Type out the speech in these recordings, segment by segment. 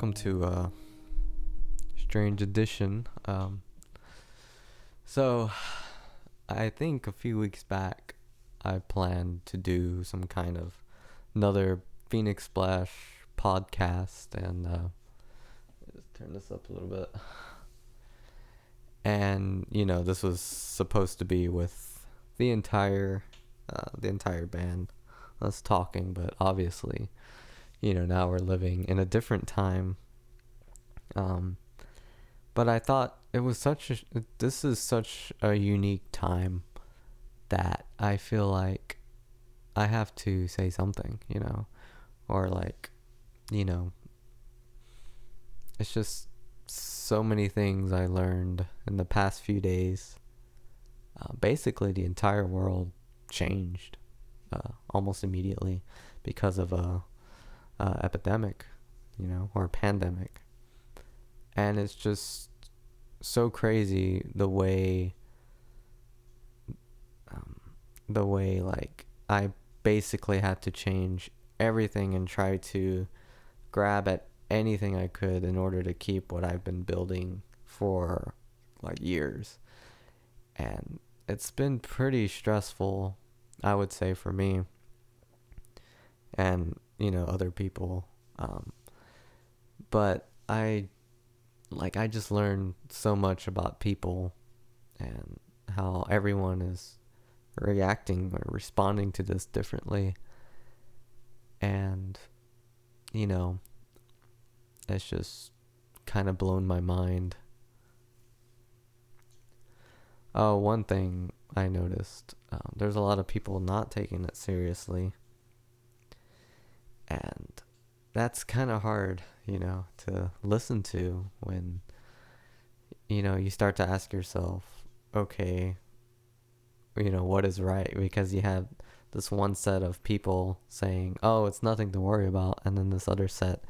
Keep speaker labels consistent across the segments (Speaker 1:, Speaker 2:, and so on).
Speaker 1: welcome to Strange Edition. So, I think a few weeks back, I planned to do some kind of another Phoenix Splash podcast, and just turn this up a little bit. And this was supposed to be with the entire band, us talking, but obviously, now we're living in a different time. But I thought this is such a unique time that I feel like I have to say something, or it's just so many things I learned in the past few days. Basically, the entire world changed almost immediately because of a epidemic, or a pandemic. And it's just so crazy the way like I basically had to change everything and try to grab at anything I could in order to keep what I've been building for like years. And it's been pretty stressful, I would say, for me and other people. But I just learned so much about people and how everyone is reacting or responding to this differently. And, it's just kind of blown my mind. Oh, one thing I noticed, there's a lot of people not taking it seriously. And that's kind of hard, to listen to when, you start to ask yourself, okay, what is right? Because you have this one set of people saying, oh, it's nothing to worry about. And then this other set,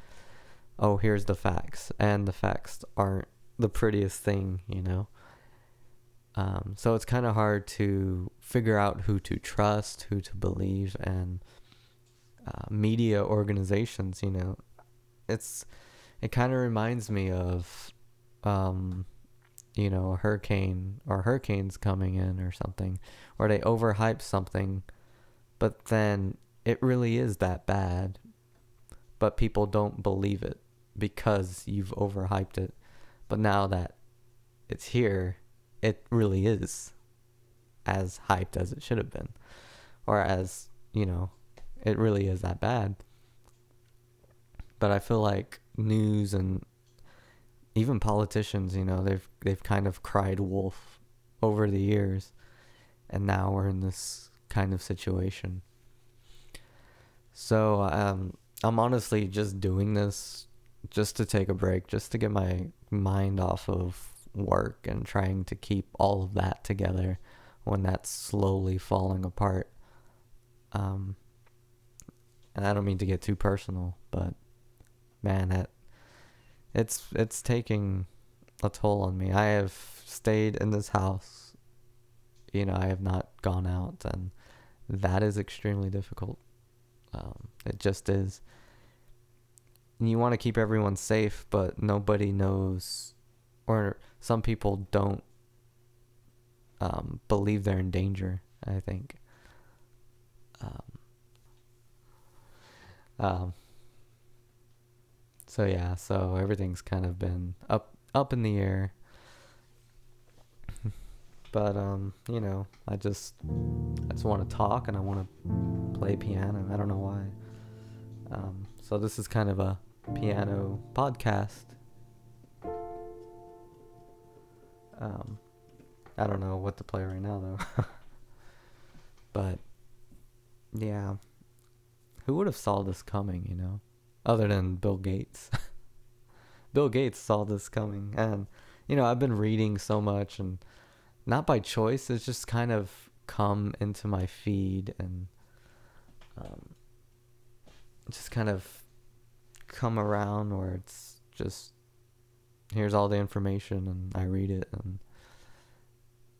Speaker 1: oh, here's the facts. And the facts aren't the prettiest thing, So it's kind of hard to figure out who to trust, who to believe, and media organizations, it kind of reminds me of, a hurricane or hurricanes coming in or something, or they overhype something, but then it really is that bad, but people don't believe it because you've overhyped it. But now that it's here, it really is as hyped as it should have been, or as, it really is that bad. But I feel like news and even politicians, they've kind of cried wolf over the years, and now we're in this kind of situation. So I'm honestly just doing this just to take a break, just to get my mind off of work and trying to keep all of that together when that's slowly falling apart. And I don't mean to get too personal, but man, it's taking a toll on me. I have stayed in this house. I have not gone out, and that is extremely difficult. It just is. You want to keep everyone safe, but nobody knows, or some people don't believe they're in danger, I think. So yeah, so everything's kind of been up in the air. But I just want to talk, and I want to play piano. I don't know why. So this is kind of a piano podcast. I don't know what to play right now though. But yeah, who would have saw this coming, other than Bill Gates. Bill Gates saw this coming, and I've been reading so much, and not by choice, it's just kind of come into my feed, and just kind of come around where it's just, here's all the information, and I read it, and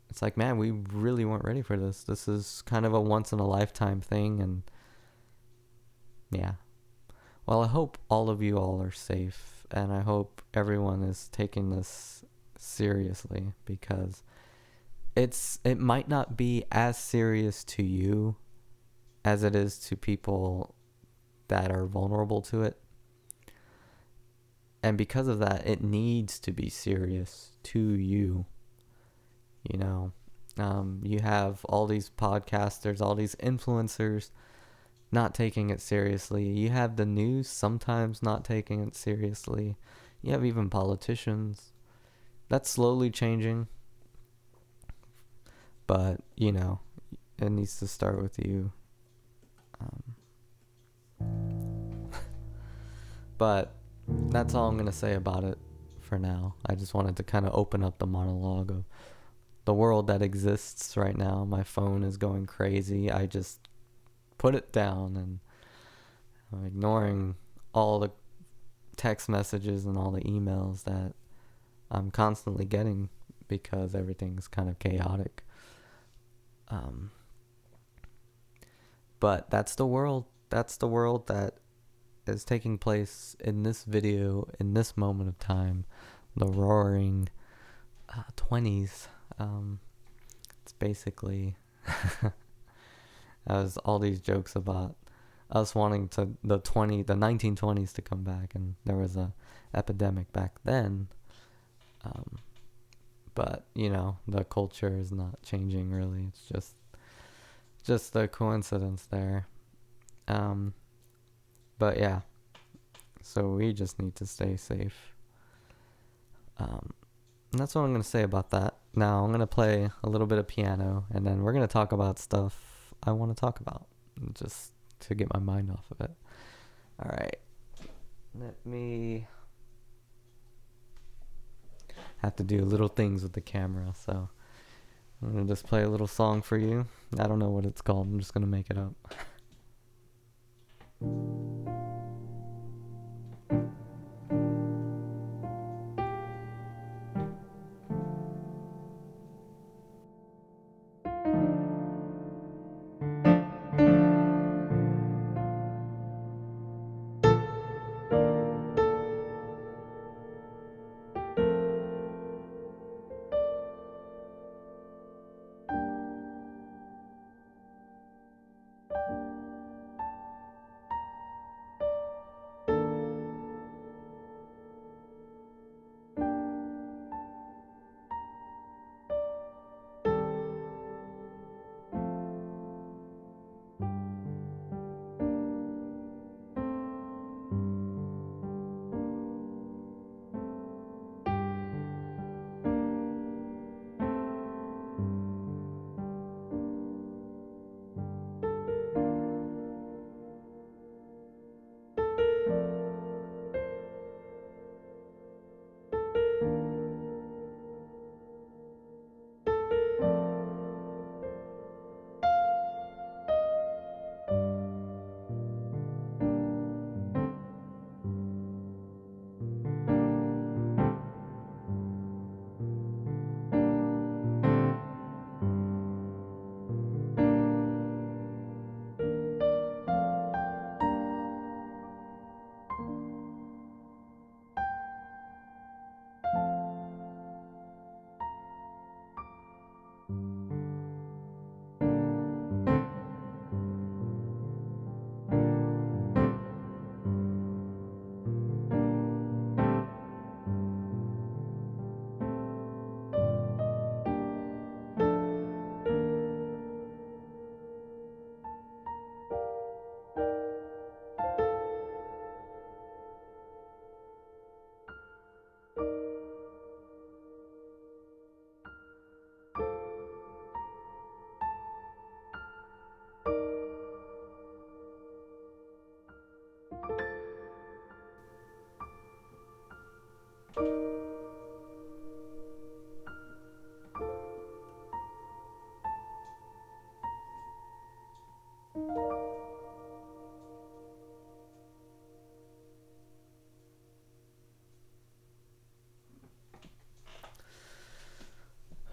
Speaker 1: it's like, man, we really weren't ready for this. This is kind of a once in a lifetime thing, and yeah. Well, I hope all of you all are safe and I hope everyone is taking this seriously, because it might not be as serious to you as it is to people that are vulnerable to it. And because of that, it needs to be serious to you. You know, you have all these podcasters, all these influencers not taking it seriously. You have the news sometimes not taking it seriously. You have even politicians. That's slowly changing. But, you know, it needs to start with you. But that's all I'm going to say about it for now. I just wanted to kind of open up the monologue of the world that exists right now. My phone is going crazy. I just put it down, and I'm ignoring all the text messages and all the emails that I'm constantly getting because everything's kind of chaotic. But that's the world. That's the world that is taking place in this video, in this moment of time. The roaring 20s. It's basically as all these jokes about us wanting to the 1920s to come back, and there was a epidemic back then. But you know, the culture is not changing really. It's just a coincidence there. But yeah, so we just need to stay safe. And that's what I'm going to say about that. Now I'm going to play a little bit of piano, and then we're going to talk about stuff I want to talk about, just to get my mind off of it. All right. Let me have to do little things with the camera, so I'm going to just play a little song for you. I don't know what it's called. I'm just going to make it up.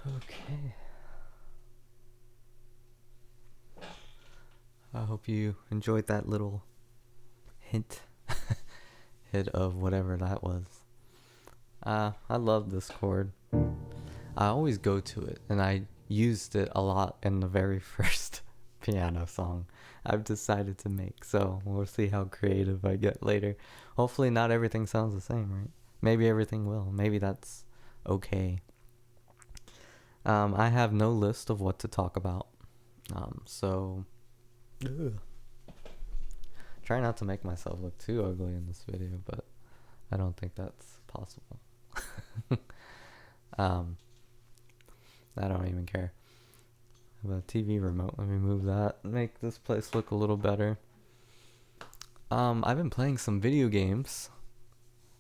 Speaker 1: Okay. I hope you enjoyed that little hint hit of whatever that was. I love this chord. I always go to it, and I used it a lot in the very first piano song I've decided to make. So we'll see how creative I get later. Hopefully, not everything sounds the same, right? Maybe everything will. Maybe that's okay. I have no list of what to talk about. So ugh. Try not to make myself look too ugly in this video, but I don't think that's possible. I don't even care. I have a TV remote. Let me move that. Make this place look a little better. I've been playing some video games.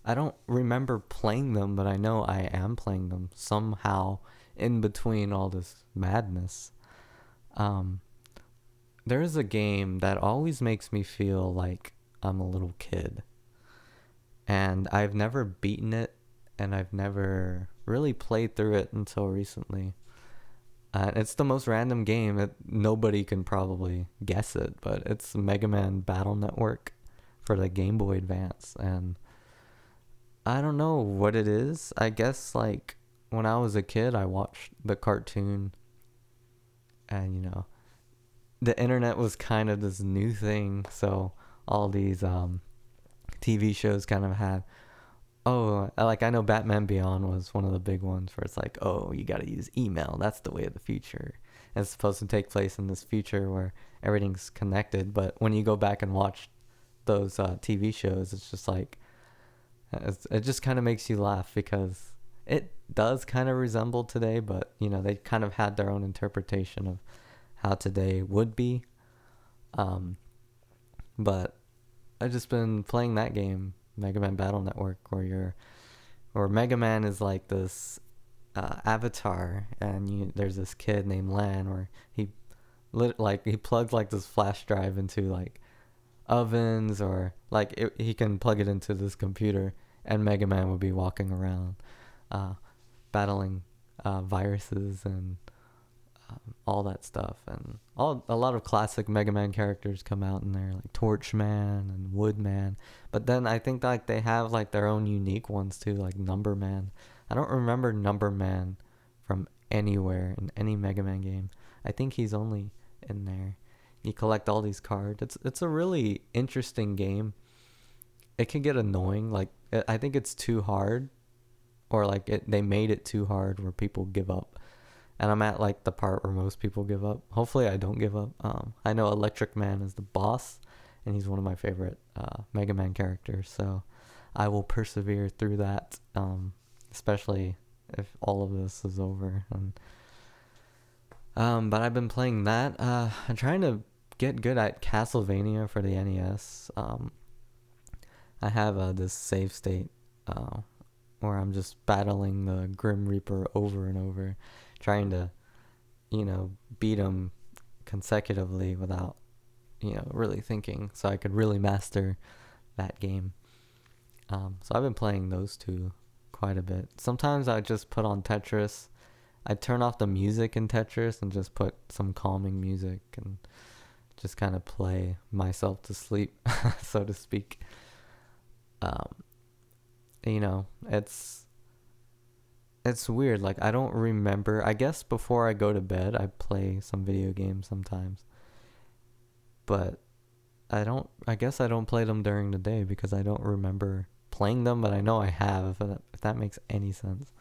Speaker 1: I don't remember playing them, but I know I am playing them somehow in between all this madness. There is a game that always makes me feel like I'm a little kid. And I've never beaten it, and I've never really played through it until recently. It's the most random game. Nobody can probably guess it, but it's Mega Man Battle Network for the Game Boy Advance. And I don't know what it is. I guess like when I was a kid, I watched the cartoon, and the internet was kind of this new thing. So all these TV shows kind of had, like I know Batman Beyond was one of the big ones where it's like, oh, you got to use email. That's the way of the future. And it's supposed to take place in this future where everything's connected. But when you go back and watch those TV shows, it's just like, it just kind of makes you laugh because it does kind of resemble today, but they kind of had their own interpretation of how today would be. But I've just been playing that game, Mega Man Battle Network, where Mega Man is like this avatar, and there's this kid named Lan, where he plugged like this flash drive into like ovens, or like he can plug it into this computer, and Mega Man would be walking around battling viruses and all that stuff. And a lot of classic Mega Man characters come out in there, like Torchman and Woodman. But then I think like they have like their own unique ones too, like Number Man. I don't remember Number Man from anywhere in any Mega Man game. I think he's only in there. You collect all these cards. It's a really interesting game. It can get annoying. Like I think it's too hard, or like they made it too hard where people give up. And I'm at like the part where most people give up. Hopefully I don't give up. I know Electric Man is the boss, and he's one of my favorite Mega Man characters. So I will persevere through that, especially if all of this is over. And but I've been playing that. I'm trying to get good at Castlevania for the NES. I have this save state where I'm just battling the Grim Reaper over and over, trying to, beat him consecutively without, really thinking, so I could really master that game. So I've been playing those two quite a bit. Sometimes I just put on Tetris. I turn off the music in Tetris and just put some calming music and just kind of play myself to sleep, so to speak. It's weird. Like, I don't remember. I guess before I go to bed, I play some video games sometimes. But I guess I don't play them during the day because I don't remember playing them, but I know I have, if that makes any sense.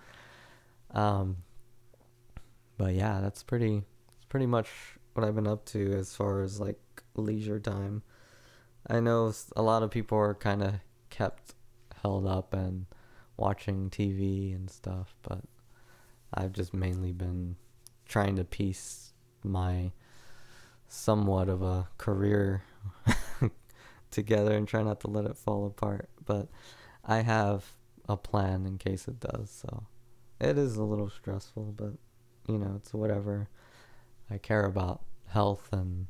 Speaker 1: But yeah, that's pretty much what I've been up to as far as like leisure time. I know a lot of people are kind of kept held up and watching TV and stuff, but I've just mainly been trying to piece my somewhat of a career together and try not to let it fall apart. But I have a plan in case it does, so it is a little stressful, but it's whatever. I care about health and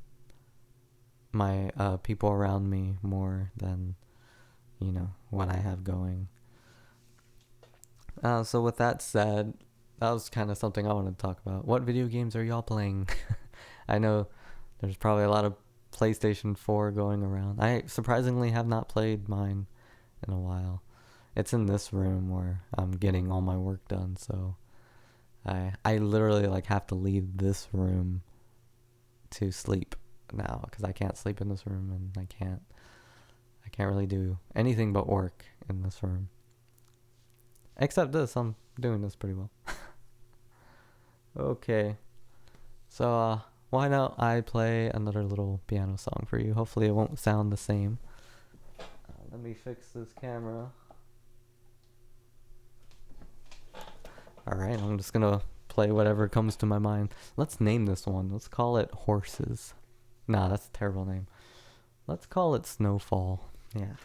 Speaker 1: my people around me more than what I have going. So with that said, that was kind of something I wanted to talk about. What video games are y'all playing? I know there's probably a lot of PlayStation 4 going around. I surprisingly have not played mine in a while. It's in this room where I'm getting all my work done, so I literally like have to leave this room to sleep now because I can't sleep in this room, and I can't really do anything but work in this room. Except this, I'm doing this pretty well. Okay. So why don't I play another little piano song for you? Hopefully it won't sound the same. Let me fix this camera. Alright, I'm just gonna play whatever comes to my mind. Let's name this one. Let's call it Horses. Nah, that's a terrible name. Let's call it Snowfall. Yeah.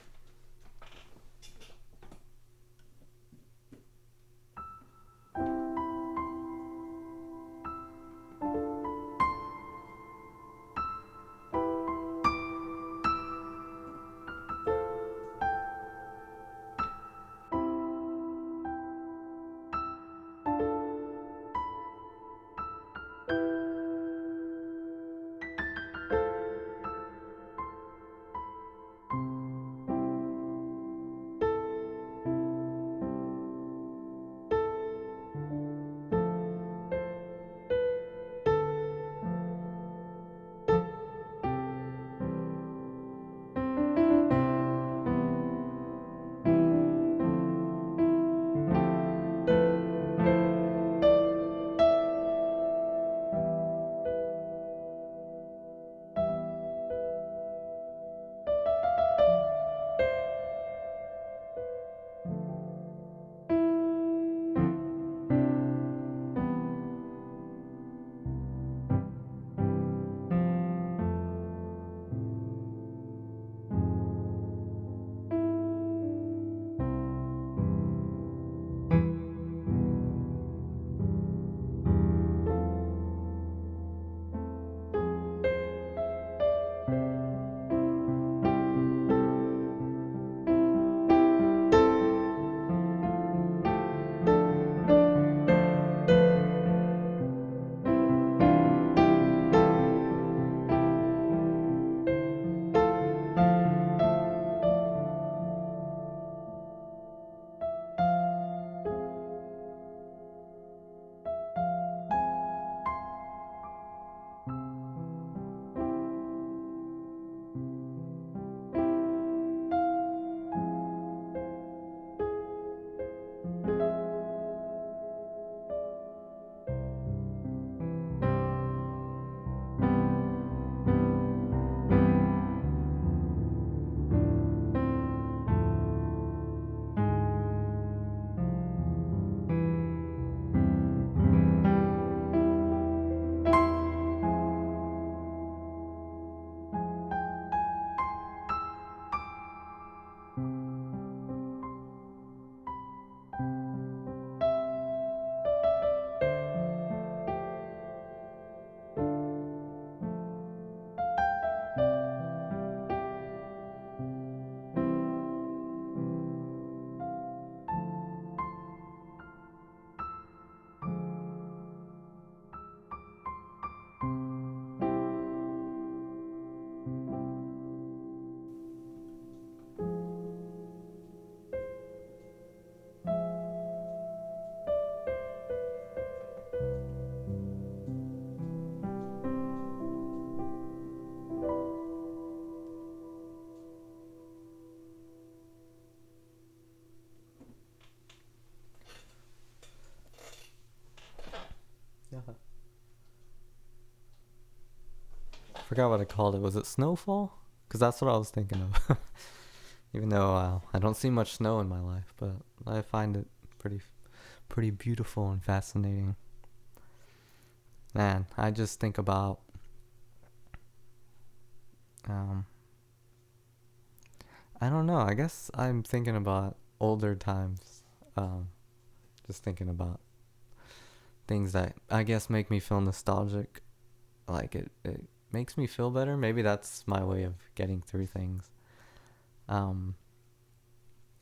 Speaker 1: Yeah. Forgot what I called it. Was it Snowfall? Because that's what I was thinking of. Even though I don't see much snow in my life, but I find it pretty beautiful and fascinating. Man, I just think about um I don't know. I guess I'm thinking about older times. Um just thinking about things that I guess make me feel nostalgic. Like it makes me feel better. Maybe that's my way of getting through things. Um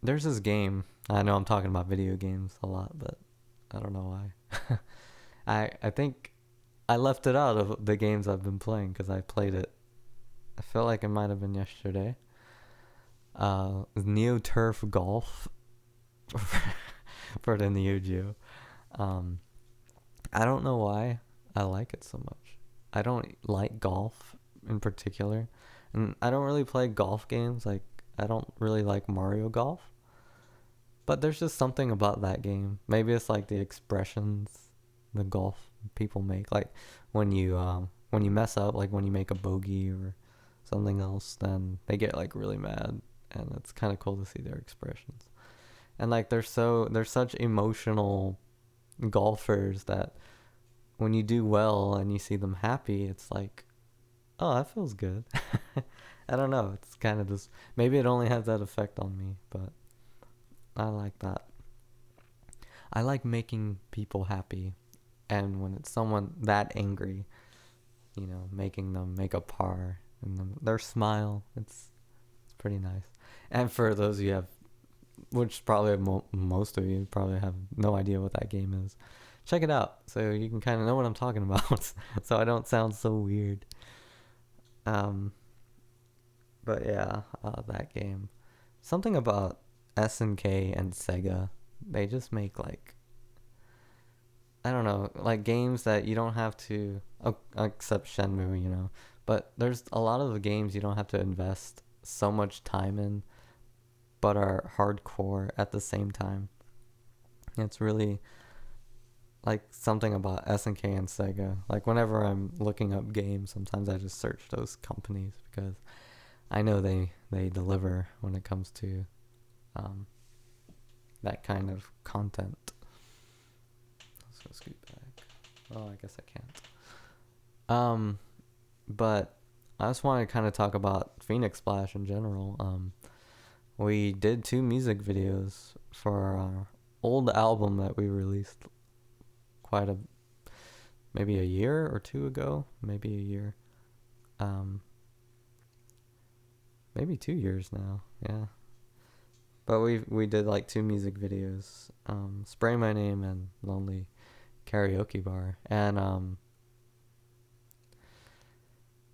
Speaker 1: there's this game. I know I'm talking about video games a lot, but I don't know why. I think I left it out of the games I've been playing because I played it. I felt like it might have been yesterday. Neo Turf Golf for the Neo Geo. Um, I don't know why I like it so much. I don't like golf in particular, and I don't really play golf games. Like, I don't really like Mario Golf, but there's just something about that game. Maybe it's like the expressions the golf people make, like when you mess up, like when you make a bogey or something else, then they get like really mad, and it's kind of cool to see their expressions. And like they're such emotional golfers that when you do well and you see them happy, it's like, oh, that feels good. I don't know. It's kind of just, maybe it only has that effect on me, but I like that. I like making people happy, and when it's someone that angry, making them make a par and their smile, it's pretty nice. And for those of you have, which probably most of you probably have no idea what that game is, check it out so you can kind of know what I'm talking about, so I don't sound so weird. Um, but yeah, that game. Something about SNK and Sega. They just make like, I don't know, like games that you don't have to, except Shenmue, But there's a lot of the games you don't have to invest so much time in, but are hardcore at the same time. It's really like something about SNK and Sega. Like whenever I'm looking up games, sometimes I just search those companies because I know they deliver when it comes to um, that kind of content. Let's go scoot back. Oh, I guess I can't. But I just want to kind of talk about Phoenix Splash in general. We did 2 music videos for our old album that we released quite a maybe a year or 2 ago, maybe a year, maybe 2 years now. Yeah, but we did like 2 music videos, Spray My Name and Lonely Karaoke Bar, and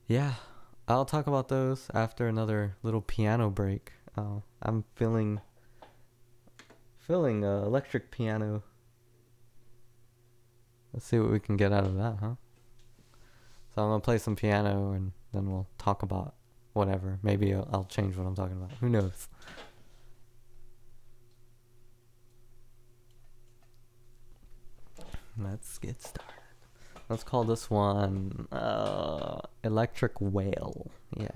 Speaker 1: yeah, I'll talk about those after another little piano break. I'm feeling electric piano. Let's see what we can get out of that, huh? So I'm gonna play some piano and then we'll talk about whatever. Maybe I'll change what I'm talking about. Who knows? Let's get started. Let's call this one Electric Whale. Yeah.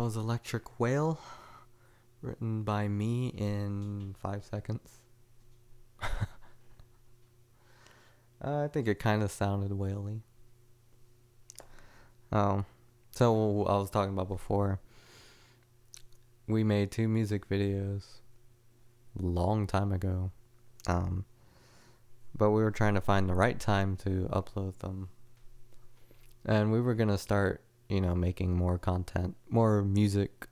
Speaker 1: was Electric Whale, written by me in 5 seconds. I think it kind of sounded whaley. So I was talking about before, we made 2 music videos long time ago. But we were trying to find the right time to upload them. And we were going to start, making more content, more music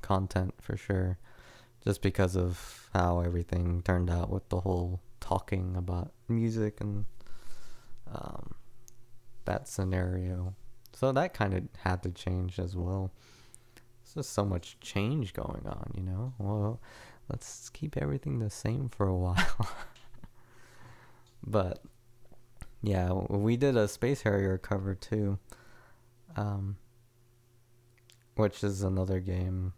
Speaker 1: content for sure, just because of how everything turned out with the whole talking about music and that scenario. So that kind of had to change as well. There's just so much change going on, Well, let's keep everything the same for a while. But yeah, we did a Space Harrier cover too, which is another game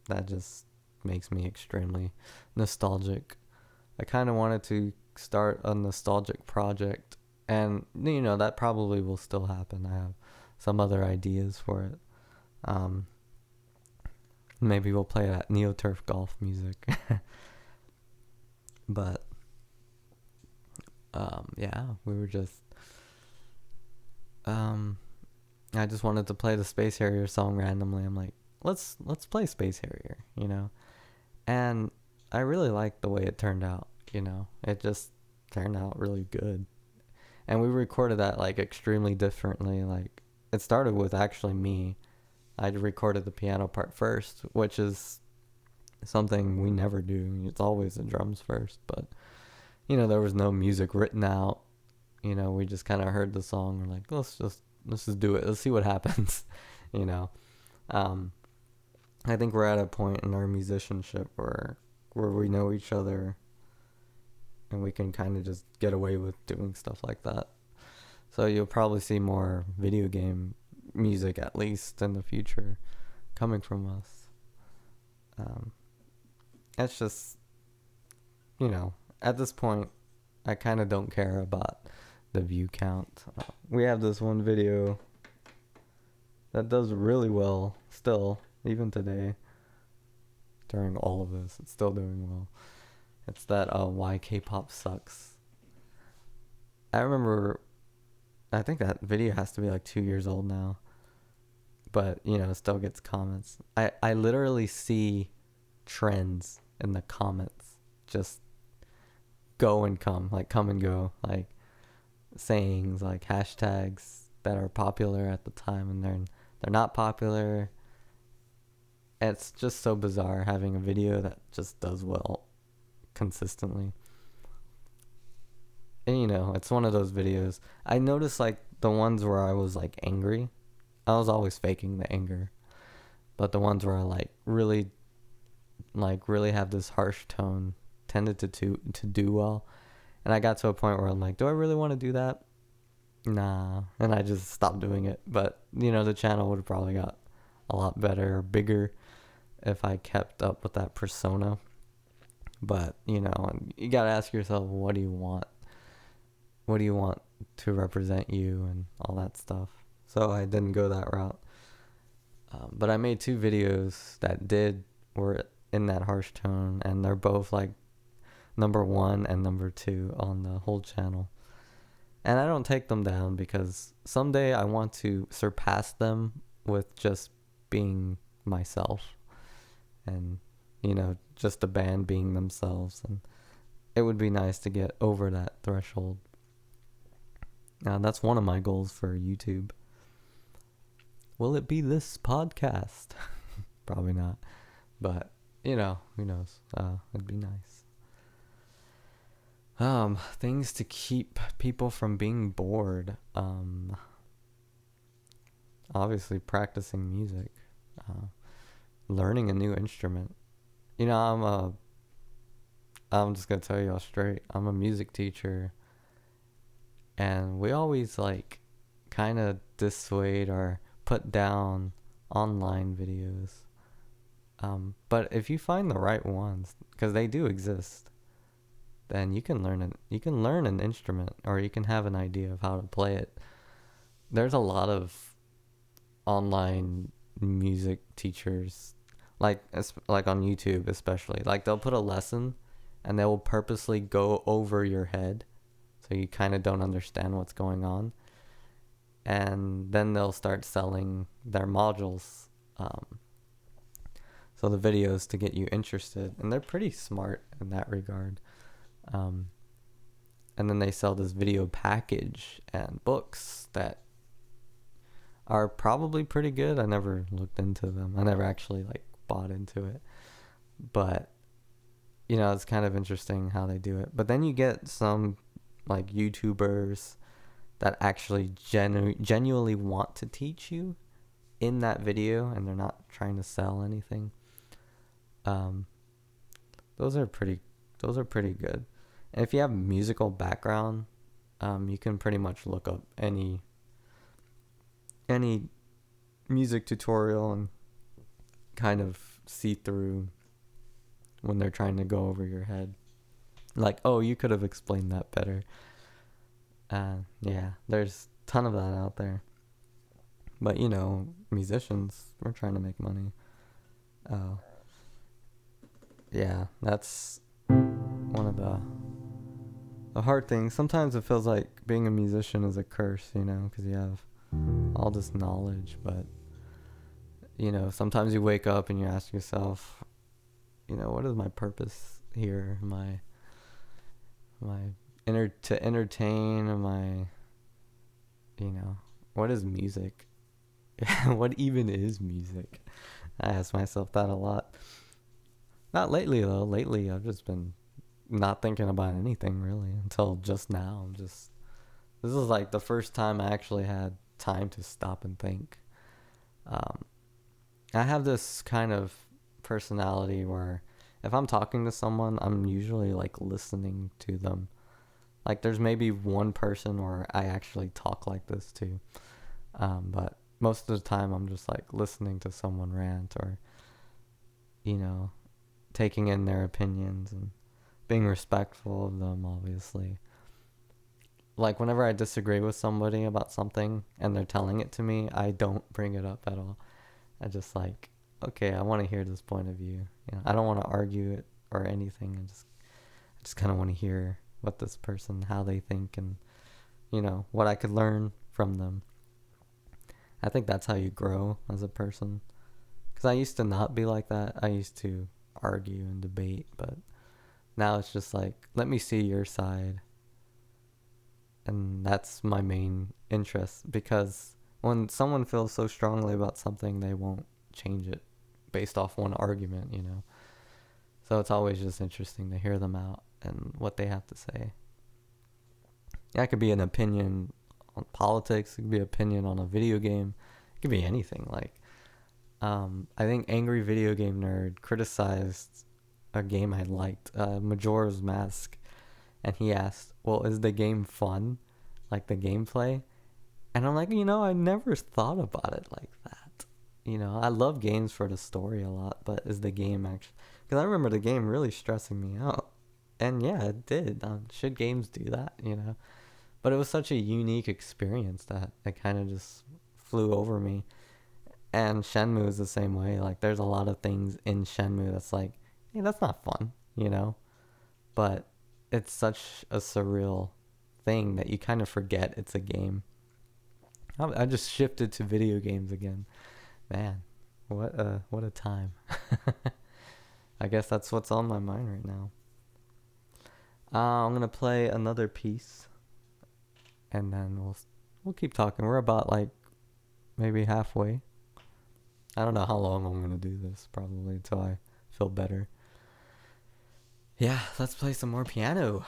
Speaker 1: that just makes me extremely nostalgic. I kind of wanted to start a nostalgic project, and that probably will still happen. I have some other ideas for it. Maybe we'll play that NeoTurf golf music. But yeah, we were just I just wanted to play the Space Harrier song randomly. I'm like, let's play Space Harrier, and I really liked the way it turned out. It just turned out really good, and we recorded that like extremely differently. Like, it started with actually me. I recorded the piano part first, which is something we never do. It's always the drums first, but there was no music written out. We just kind of heard the song. We're like, let's just do it. Let's see what happens. I think we're at a point in our musicianship where we know each other, and we can kind of just get away with doing stuff like that. So you'll probably see more video game music, at least in the future, coming from us. It's just, at this point, I kind of don't care about the view count. We have this one video that does really well still, even today. During all of this, it's still doing well. It's that Why K-pop Sucks. I think that video has to be like 2 years old now, but it still gets comments. I literally see trends in the comments just go and come and go, like sayings, like hashtags that are popular at the time, and they're not popular. It's just so bizarre having a video that just does well consistently. And it's one of those videos. I noticed like the ones where I was like angry, I was always faking the anger. But the ones where I really have this harsh tone tended to do well. And I got to a point where I'm like, do I really want to do that? Nah. And I just stopped doing it. But, the channel would have probably got a lot better or bigger if I kept up with that persona. But, you got to ask yourself, what do you want? What do you want to represent you and all that stuff? So I didn't go that route. But I made 2 videos that were in that harsh tone, and they're both like number 1 and number 2 on the whole channel. And I don't take them down because someday I want to surpass them with just being myself, and just the band being themselves. And it would be nice to get over that threshold. That's one of my goals for YouTube. Will it be this podcast? Probably not. But, who knows? It'd be nice. Things to keep people from being bored. Obviously practicing music. Learning a new instrument. I'm just gonna tell y'all straight. I'm a music teacher. And we always kind of dissuade or put down online videos. But if you find the right ones, because they do exist, then you can learn an instrument, or you can have an idea of how to play it. There's a lot of online music teachers, like on YouTube especially, like they'll put a lesson and they will purposely go over your head so you kind of don't understand what's going on, and then they'll start selling their modules, um, so the videos to get you interested, and they're pretty smart in that regard. um, and then they sell this video package and books that are probably pretty good. I never looked into them. I never actually like bought into it, but it's kind of interesting how they do it. But then you get some like YouTubers that actually genuinely want to teach you in that video, and they're not trying to sell anything. Um, those are pretty good. And if you have musical background, you can pretty much look up any music tutorial and kind of see through when they're trying to go over your head. Like, oh, you could have explained that better. Yeah, there's a ton of that out there. But musicians, we're trying to make money. Yeah, that's one of the hard things. Sometimes it feels like being a musician is a curse, because you have all this knowledge, but sometimes you wake up and you ask yourself, what is my purpose here? To entertain? Am I, what is music? What even is music? I ask myself that a lot. Not lately though. Lately I've just been not thinking about anything really until just now. This is like the first time I actually had time to stop and think. Um, I have this kind of personality where if I'm talking to someone, I'm usually like listening to them. Like there's maybe one person where I actually talk like this to. But most of the time I'm just like listening to someone rant, or, taking in their opinions and being respectful of them, obviously. Like whenever I disagree with somebody about something and they're telling it to me, I don't bring it up at all. I just like, okay, I want to hear this point of view. I don't want to argue it or anything. I just kind of want to hear what this person, how they think, and what I could learn from them. I think that's how you grow as a person. Because I used to not be like that. I used to argue and debate, but now it's just like, let me see your side. And that's my main interest, because when someone feels so strongly about something, they won't change it based off one argument, So it's always just interesting to hear them out and what they have to say. Yeah, it could be an opinion on politics. It could be an opinion on a video game. It could be anything. Like, I think Angry Video Game Nerd criticized a game I liked, Majora's Mask, and he asked, "Well, is the game fun, like the gameplay?" And I'm like, I never thought about it like that. I love games for the story a lot, but is the game actually? Because I remember the game really stressing me out, and yeah, it did. Should games do that? But it was such a unique experience that it kind of just flew over me. And Shenmue is the same way. Like, there's a lot of things in Shenmue that's like, hey, that's not fun, But it's such a surreal thing that you kind of forget it's a game. I just shifted to video games again. Man, what a time. I guess that's what's on my mind right now. I'm gonna play another piece, and then we'll keep talking. We're about like maybe halfway. I don't know how long I'm gonna do this. Probably until I feel better. Yeah, let's play some more piano.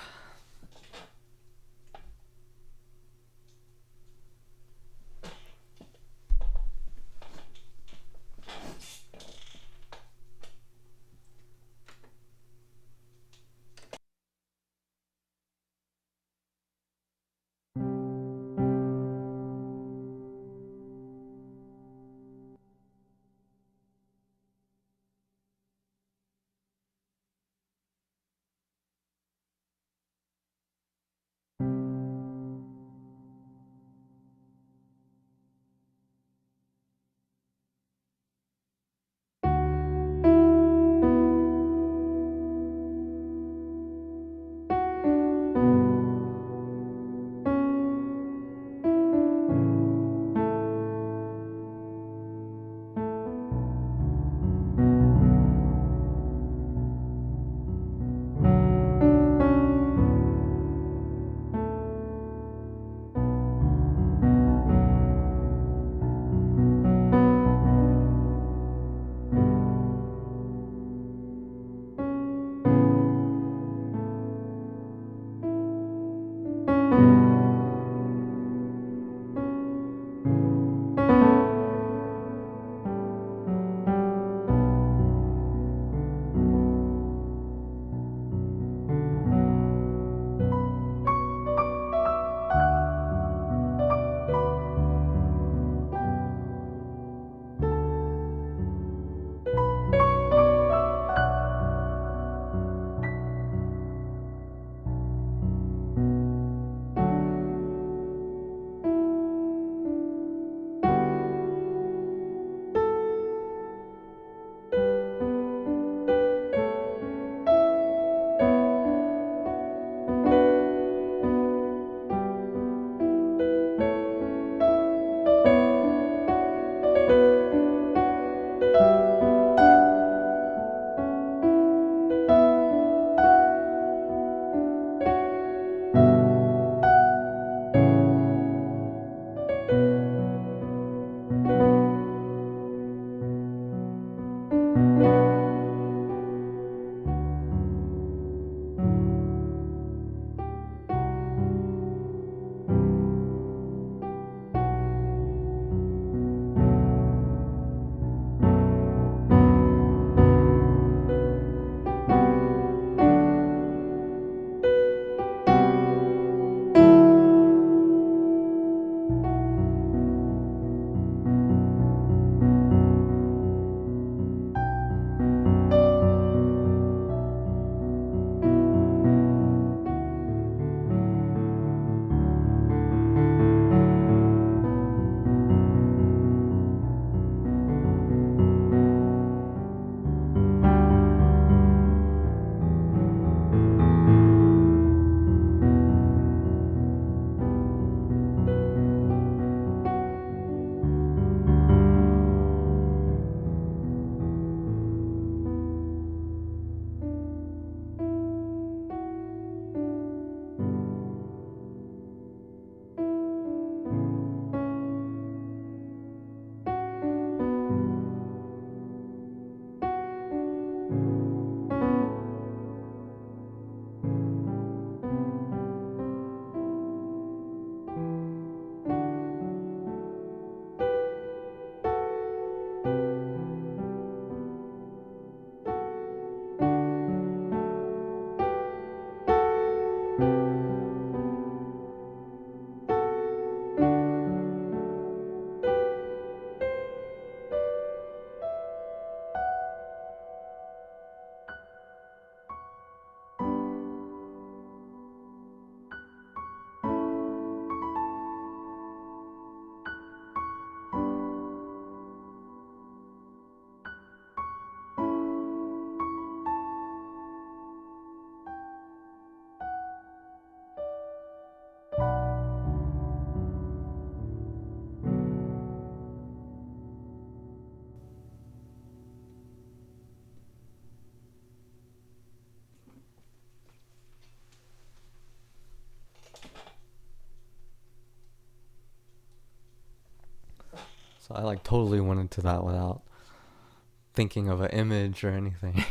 Speaker 1: So I like totally went into that without thinking of an image or anything.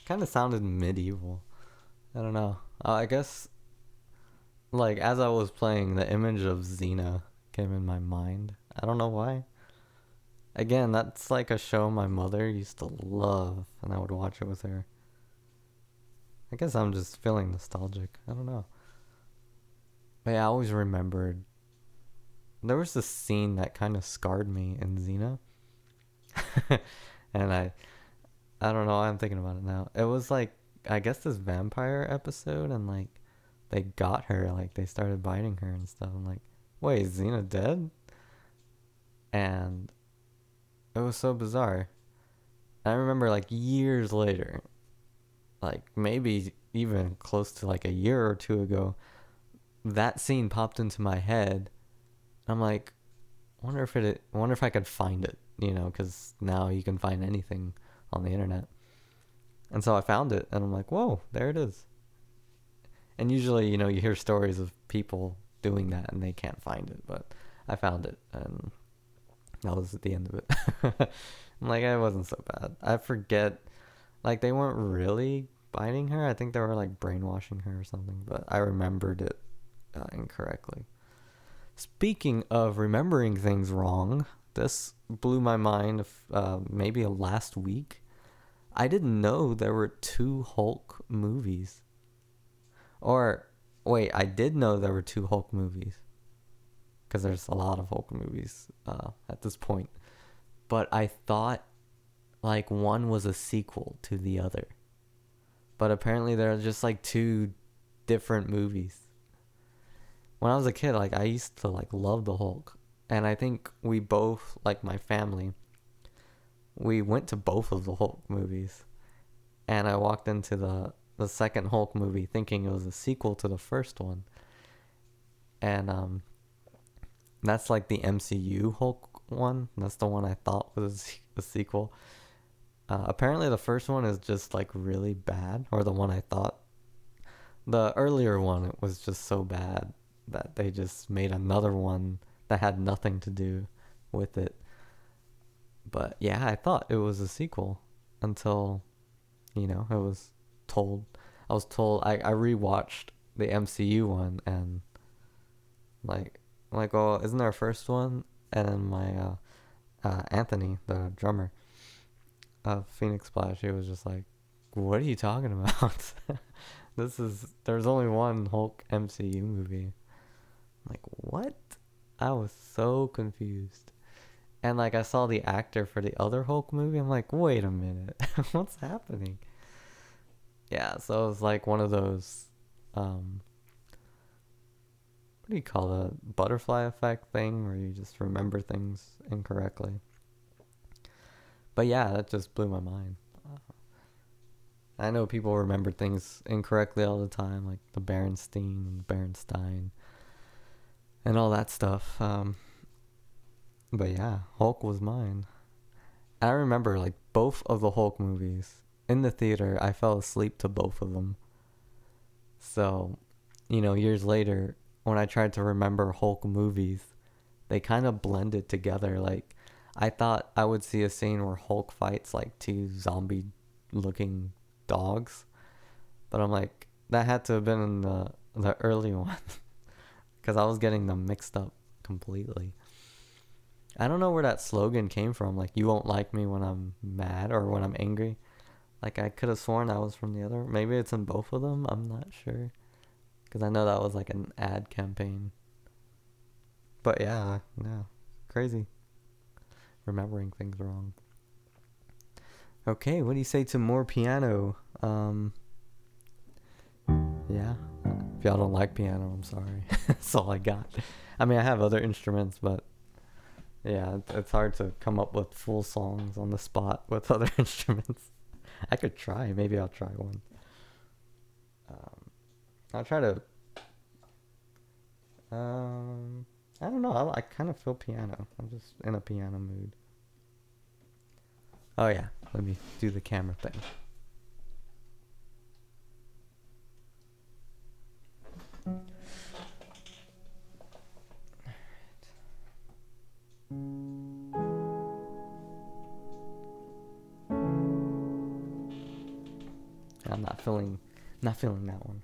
Speaker 1: Kind of sounded medieval. I don't know. I guess like as I was playing, the image of Xena came in my mind. I don't know why. Again, that's like a show my mother used to love, and I would watch it with her. I guess I'm just feeling nostalgic. I don't know. But yeah, I always remembered there was this scene that kind of scarred me in Xena. And I don't know, I'm thinking about it now. It was like I guess this vampire episode, and like they got her, like they started biting her and stuff. I'm like, wait, is Xena dead? And it was so bizarre. I remember like years later, like maybe even close to like a year or two ago, that scene popped into my head. I'm like, wonder if I could find it, because now you can find anything on the internet. And so I found it, and I'm like, whoa, there it is. And usually, you hear stories of people doing that and they can't find it, but I found it, and that was the end of it. I'm like, it wasn't so bad. I forget, like, they weren't really biting her. I think they were, like, brainwashing her or something, but I remembered it incorrectly. Speaking of remembering things wrong, this blew my mind maybe last week. I didn't know there were 2 Hulk movies. Or, wait, I did know there were 2 Hulk movies. Because there's a lot of Hulk movies at this point. But I thought, like, one was a sequel to the other. But apparently they're just, like, 2 different movies. When I was a kid, like, I used to, like, love the Hulk. And I think we both, like, my family, we went to both of the Hulk movies. And I walked into the second Hulk movie thinking it was a sequel to the first one. And that's like the MCU Hulk one. That's the one I thought was a sequel. Apparently the first one is just like really bad, or the one I thought. The earlier one, it was just so bad that they just made another one that had nothing to do with it. But yeah, I thought it was a sequel until, it was told. I was told, I rewatched the MCU one, and like, oh, isn't there a first one? And then my Anthony, the drummer of Phoenix Splash, he was just like, what are you talking about? There's only one Hulk MCU movie. I'm like, what? I was so confused. And like I saw the actor for the other Hulk movie. I'm like, wait a minute. What's happening? Yeah, so it was like one of those what do you call it? Butterfly effect thing where you just remember things incorrectly. But yeah, that just blew my mind. I know people remember things incorrectly all the time, like the Berenstein and the Berenstein and all that stuff. But yeah, Hulk was mine. I remember like both of the Hulk movies in the theater. I fell asleep to both of them. So, years later, when I tried to remember Hulk movies, they kind of blended together. Like, I thought I would see a scene where Hulk fights like 2 zombie-looking dogs, but I'm like, that had to have been in the early one, because I was getting them mixed up completely. I don't know where that slogan came from. Like, you won't like me when I'm mad or when I'm angry. Like, I could have sworn that was from the other. Maybe it's in both of them. I'm not sure. Because I know that was like an ad campaign. But yeah, crazy. Remembering things wrong. Okay, what do you say to more piano? Yeah. If y'all don't like piano, I'm sorry. That's all I got. I mean, I have other instruments, but yeah, it's hard to come up with full songs on the spot with other instruments. I could try. Maybe I'll try one. I'll try to. I don't know. I kind of feel piano. I'm just in a piano mood. Oh yeah, let me do the camera thing. not feeling that one.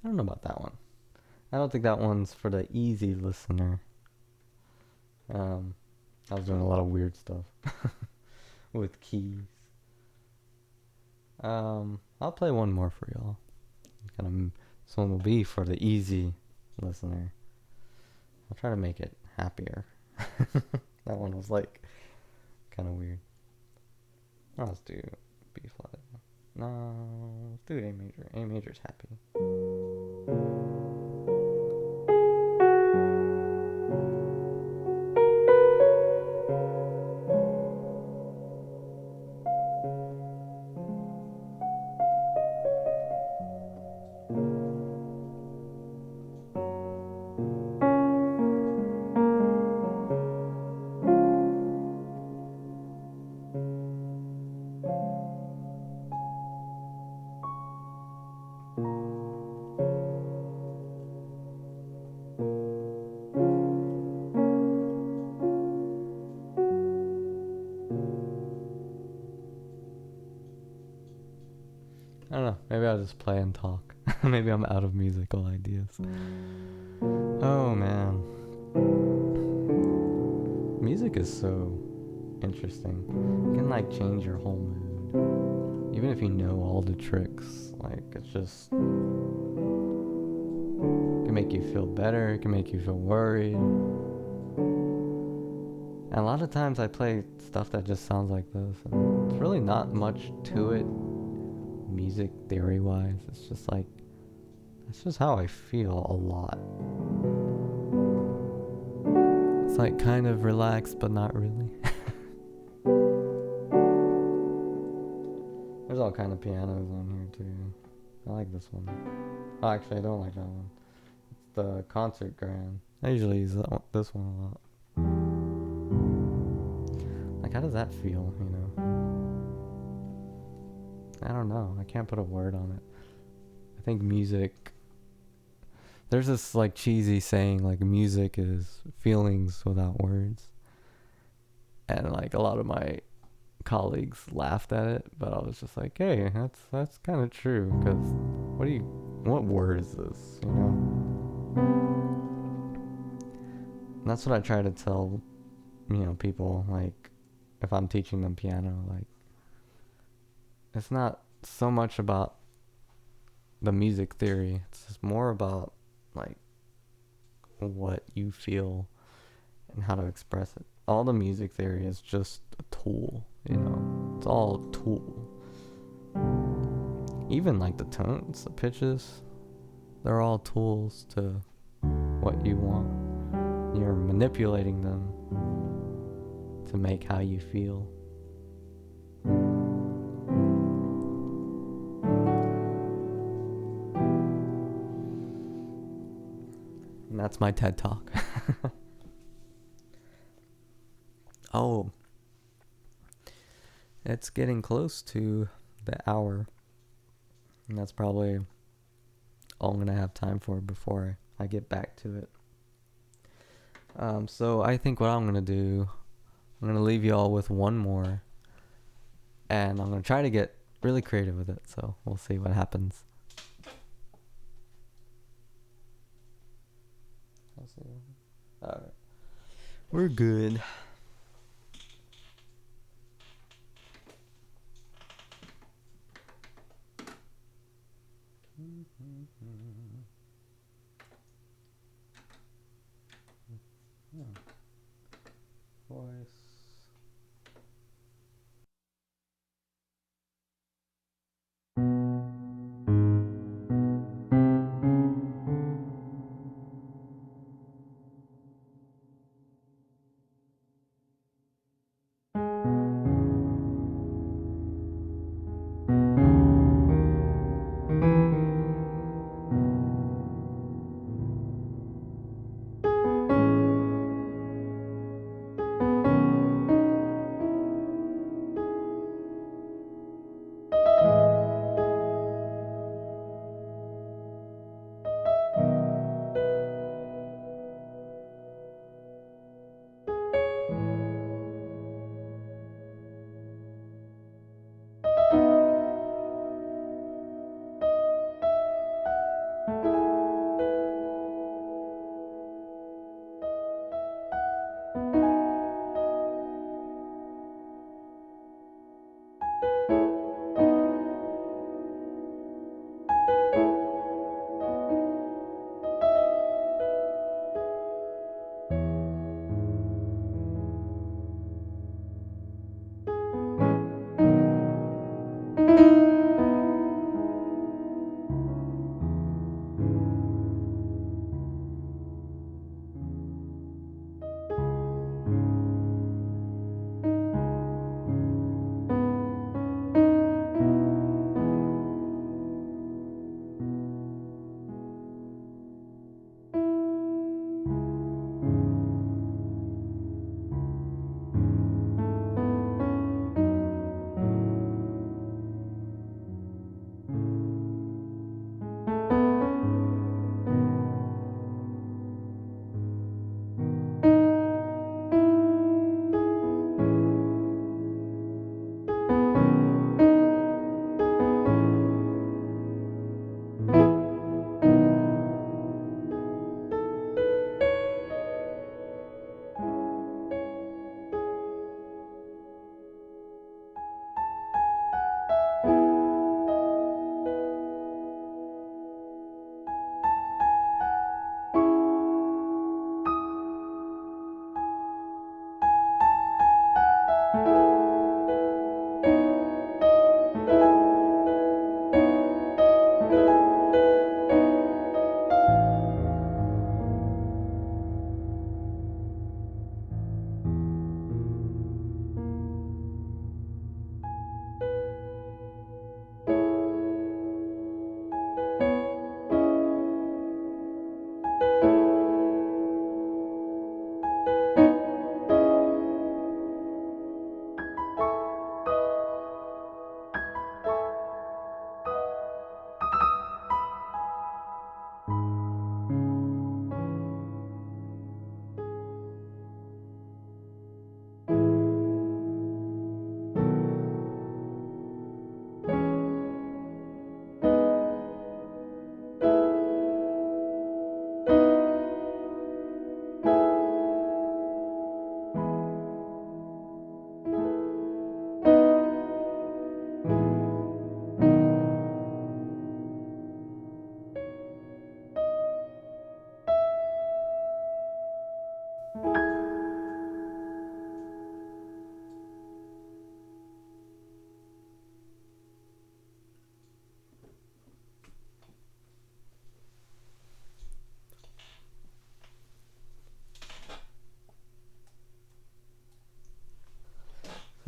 Speaker 1: I don't know about that one. I don't think that one's for the easy listener. I was doing a lot of weird stuff with keys. I'll play one more for y'all. This one will be for the easy listener. I'll try to make it happier. That one was like kind of weird. Let's do B flat. No, let's do A major. A major's happy. just play and talk. Maybe I'm out of musical ideas. Oh man. Music is so interesting. It can like change your whole mood. Even if you know all the tricks, like it's just it can make you feel better, it can make you feel worried. And a lot of times I play stuff that just sounds like this, and it's really not much to it, music theory wise. It's just like, that's just how I feel a lot. It's like kind of relaxed, but not really. There's all kind of pianos on here too. I like this one. Oh, actually, I don't like that one. It's the concert grand. I usually use this one a lot. Like, how does that feel, you know? I don't know. I can't put a word on it. I think music... There's this, like, cheesy saying, like, music is feelings without words. And, like, a lot of my colleagues laughed at it, but I was just like, hey, that's kind of true, because what word is this, you know? And that's what I try to tell, people, like, if I'm teaching them piano, like, it's not so much about the music theory. It's just more about, like, what you feel and how to express it. All the music theory is just a tool, It's all a tool. Even, like, the tones, the pitches, they're all tools to what you want. You're manipulating them to make how you feel. And that's my TED Talk. Oh, it's getting close to the hour. And that's probably all I'm going to have time for before I get back to it. So I think what I'm going to do, I'm going to leave you all with one more. And I'm going to try to get really creative with it. So we'll see what happens. Alright. We're good. Voice.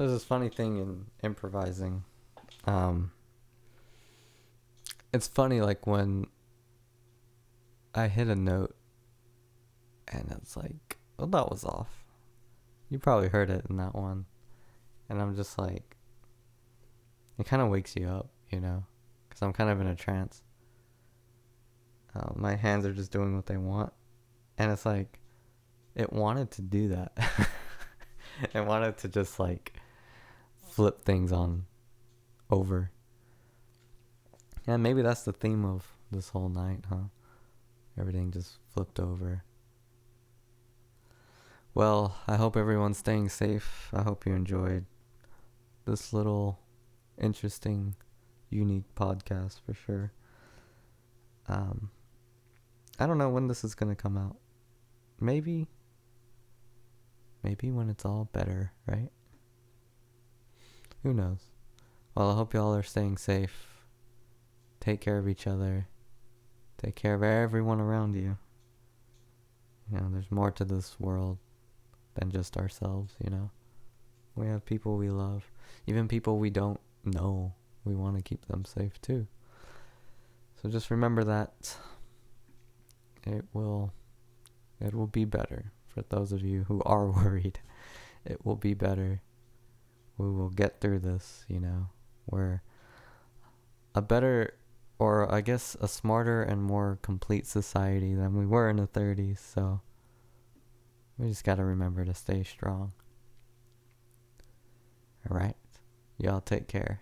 Speaker 1: There's this funny thing in improvising. Um, it's funny, like when I hit a note and it's like, well, that was off. You probably heard it in that one. And I'm just like, it kind of wakes you up, because I'm kind of in a trance. My hands are just doing what they want. And it's like, it wanted to do that. It wanted to just like flip things on over. And maybe that's the theme of this whole night, huh? Everything just flipped over. Well, I hope everyone's staying safe. I hope you enjoyed this little interesting, unique podcast for sure. I don't know when this is gonna come out. Maybe when it's all better, right? Who knows? Well, I hope y'all are staying safe. Take care of each other. Take care of everyone around you. There's more to this world than just ourselves, We have people we love. Even people we don't know. We want to keep them safe too. So just remember that it will be better. For those of you who are worried, it will be better. We will get through this, We're a better, or I guess a smarter and more complete society than we were in the 30s. So we just got to remember to stay strong. All right. Y'all take care.